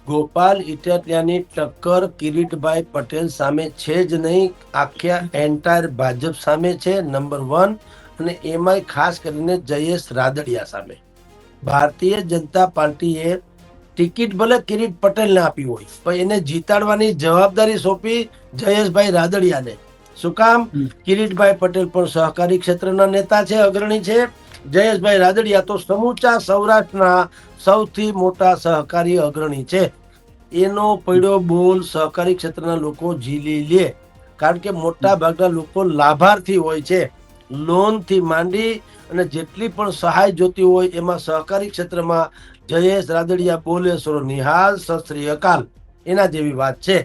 ગોપાલ ઇટાલિયાની ટક્કર કિરીટભાઈ પટેલ સામે છે જ નહીં, આખા એન્ટાયર ભાજપ સામે છે, નંબર 1. અને એમાંય ખાસ કરીને જયેશ રાદડિયા સામે. ભારતીય જનતા પાર્ટીએ ટિકિટ ભલે કિરીટ પટેલને આપી હોય, પણ એને જીતાડવાની જવાબદારી સોંપી જયેશભાઈ રાદડિયાને. શું કામ? કિરીટભાઈ પટેલ પણ સહકારી ક્ષેત્રના નેતા છે, અગ્રણી છે. જયેશભાઈ રાદડિયા તો સમૂચા સૌરાષ્ટ્રના સૌથી મોટા સહકારી અગ્રણી છે. એનો પડ્યો બોલ સહકારી ક્ષેત્રના લોકો ઝીલી લે, કારણ કે મોટા ભાગના લોકો લાભાર્થી હોય છે. લોન થી માંડી અને જેટલી પણ સહાય જોતી હોય એમાં સહકારી ક્ષેત્રમાં જયેશ રાદડિયા બોલે સરો નિહાલ સત શ્રી અકાલ, એના જેવી વાત છે.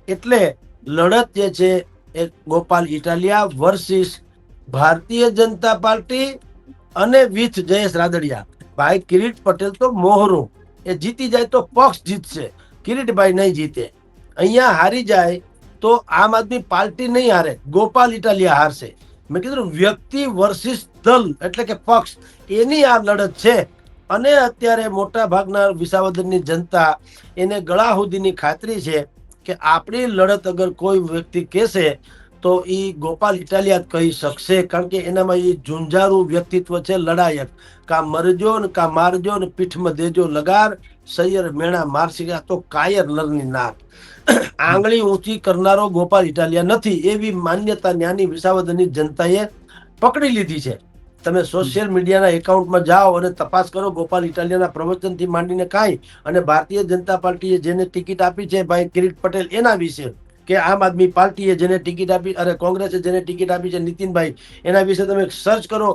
એટલે લડત જે છે એ ગોપાલ ઇટાલિયા વર્સિસ ભારતીય જનતા પાર્ટી અને વિથ જયેશ રાદડિયા. ભાઈ કિરીટ પટેલ તો મોહરો, એ જીતી જાય તો પક્ષ જીતશે, કિરીટભાઈ નહીં જીતે. અહીંયા હારી જાય તો આમ આદમી પાર્ટી નહીં હારે, ગોપાલ ઇટાલિયા હારશે. મેં કીધું વ્યક્તિ વર્સિસ દલ એટલે કે પક્ષ, એની આ લડત છે. અને અત્યારે મોટા ભાગના વિસાવદરની જનતા એને ગળા સુધીની ખાતરી છે કે આપણી લડત અગર કોઈ વ્યક્તિ કહેશે તો એ ગોપાલ ઇટાલિયા કહી શકશે, કારણ કે એનામાં એ ઝુંઝારું વ્યક્તિત્વ છે, લડાયક. કા મરજો ને કા મારજો ને પીઠમાં દેજો લગાર, સૈયર મેણા મારસી તો કાયર લરની નાક. આંગળી ઊંચી કરનારો ગોપાલ ઇટાલિયા નથી, એવી માન્યતા ન્યાની વિસાવદરની જનતાએ પકડી લીધી છે. તમે સોશિયલ મીડિયાના એકાઉન્ટમાં જાઓ અને તપાસ કરો ગોપાલ ઇટાલિયાના પ્રવચનથી માંડીને કાંઈ, અને ભારતીય જનતા પાર્ટીએ જેને ટિકિટ આપી છે ભાઈ કિરીટ પટેલ એના વિશે, કે આમ આદમી પાર્ટીએ જેને ટિકિટ આપી, અરે કોંગ્રેસે જેને ટિકિટ આપી છે નીતિનભાઈ, એના વિશે તમે સર્ચ કરો.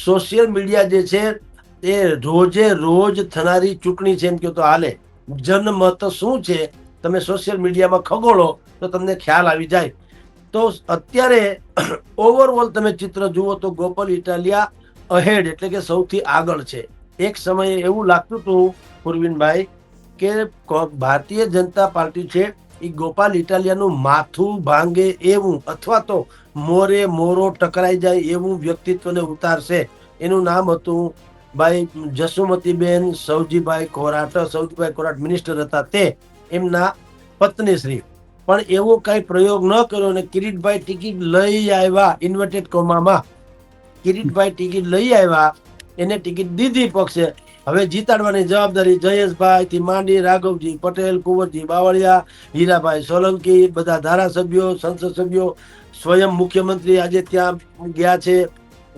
સોશિયલ મીડિયા જે છે એ રોજે રોજ થનારી ચૂંટણી છે એમ કહો તો હાલે. જનમત શું છે તમે સોશિયલ મીડિયામાં ખગોળો તો તમને ખ્યાલ આવી જાય. તો અત્યારે ઓવરઓલ તમે ચિત્ર જુઓ તો ગોપાલ ઇટાલિયા અહેડ એટલે કે સૌથી આગળ છે. એક સમયે એવું લાગતું હતું પૂર્વિનભાઈ કે ભારતીય જનતા પાર્ટી છે એ ગોપાલ ઇટાલિયાનું માથું ભાંગે એવું, અથવા તો મોરે મોરો ટકરાઈ જાય એવું વ્યક્તિત્વને ઉતારશે. એનું નામ હતું ભાઈ જસુમતીબેન સૌજીભાઈ કોરાટ. સૌજીભાઈ કોરાટ મિનિસ્ટર હતા, તે એમના પત્ની શ્રી. પણ એવો કઈ પ્રયોગ ન કર્યો અને કિરીટભાઈ ટિકિટ લઈ આવ્યા, ઇન્વર્ટેડ કોમામાં કિરીટભાઈ ટિકિટ લઈ આવ્યા, એને ટિકિટ દીધી પક્ષે. હવે જીતાડવાની જવાબદારી જયેશભાઈ થી માંડી રાઘવજી પટેલ, કુંવરજી બાવળિયા, હીરાભાઈ સોલંકી, બધા ધારાસભ્યો, સંસદ સભ્યો, સ્વયં મુખ્યમંત્રી આજે ત્યાં ગયા છે.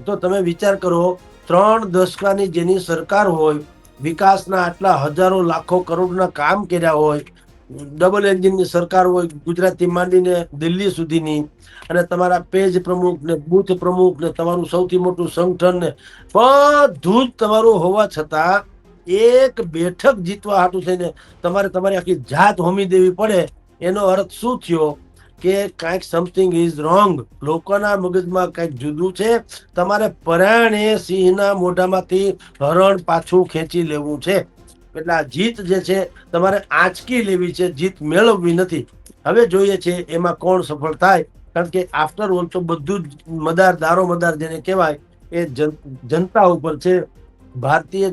તો તમે વિચાર કરો, 3 દશકાની જેની સરકાર હોય, વિકાસના આટલા હજારો લાખો કરોડના કામ કર્યા હોય, ડબલ એન્જિનની સરકાર હોય ગુજરાતથી માંડીને દિલ્હી સુધીની, અને તમારા પેજ પ્રમુખ ને બુથ પ્રમુખ ને તમારું સૌથી મોટું સંગઠન ને બધું જ તમારું હોવા છતાં એક બેઠક જીતવા હાટું થઈને તમારે તમારી આખી જાત હોમી દેવી પડે. એનો અર્થ શું થયો કે કાંઈક સમથિંગ ઇઝ રોંગ, લોકોના મગજમાં કંઈક જુદું છે. તમારે પરાણે સિંહના મોઢામાંથી હરણ પાછું ખેંચી લેવું છે. એટલે આ જીત જે છે તમારે આંચકી લેવી છે, જીત મેળવવી નથી. હવે જોઈએ છે એમાં કોણ સફળ થાય, કારણ કે આફ્ટર ઓલ તો બધું જ મદાર દારો મદાર જેને કહેવાય એ જનતા ઉપર છે. ભારતીય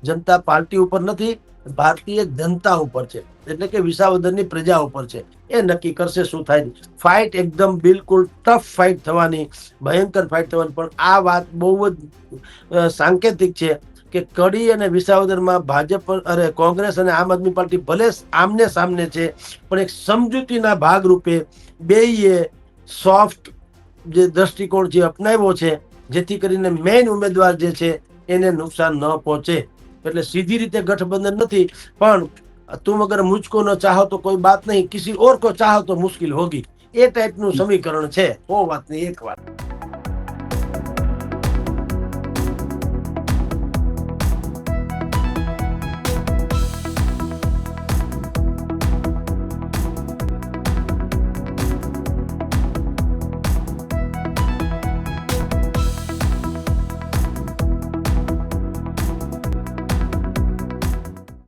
જનતા પાર્ટી ઉપર નથી, ભારતીય જનતા ઉપર છે, એટલે કે વિસાવદરની પ્રજા ઉપર છે. એ નક્કી કરશે શું થાય. ફાઇટ એકદમ બિલકુલ ટફ ફાઇટ થવાની, ભયંકર ફાઇટ થવાની. પણ આ વાત બહુ જ સાંકેતિક છે કે કડી અને વિસાવદરમાં ભાજપ અરે કોંગ્રેસ અને આમ આદમી પાર્ટી ભલે આમને સામને છે, પણ એક સમજૂતીના ભાગરૂપે બેયે સોફ્ટ જે દ્રષ્ટિકોણ જે અપનાવ્યો છે, જેથી કરીને મેઇન ઉમેદવાર જે છે એને નુકસાન ન પહોંચે. એટલે સીધી રીતે ગઠબંધન નથી, પણ તુમ અગર મુझको ન ચાહો તો કોઈ બાત નહીં, કિસી ઓર કો ચાહો તો મુશ્किल होगी, એ ટાઈપનું સમીકરણ છે. ઓ વાત નહીં એક વાત.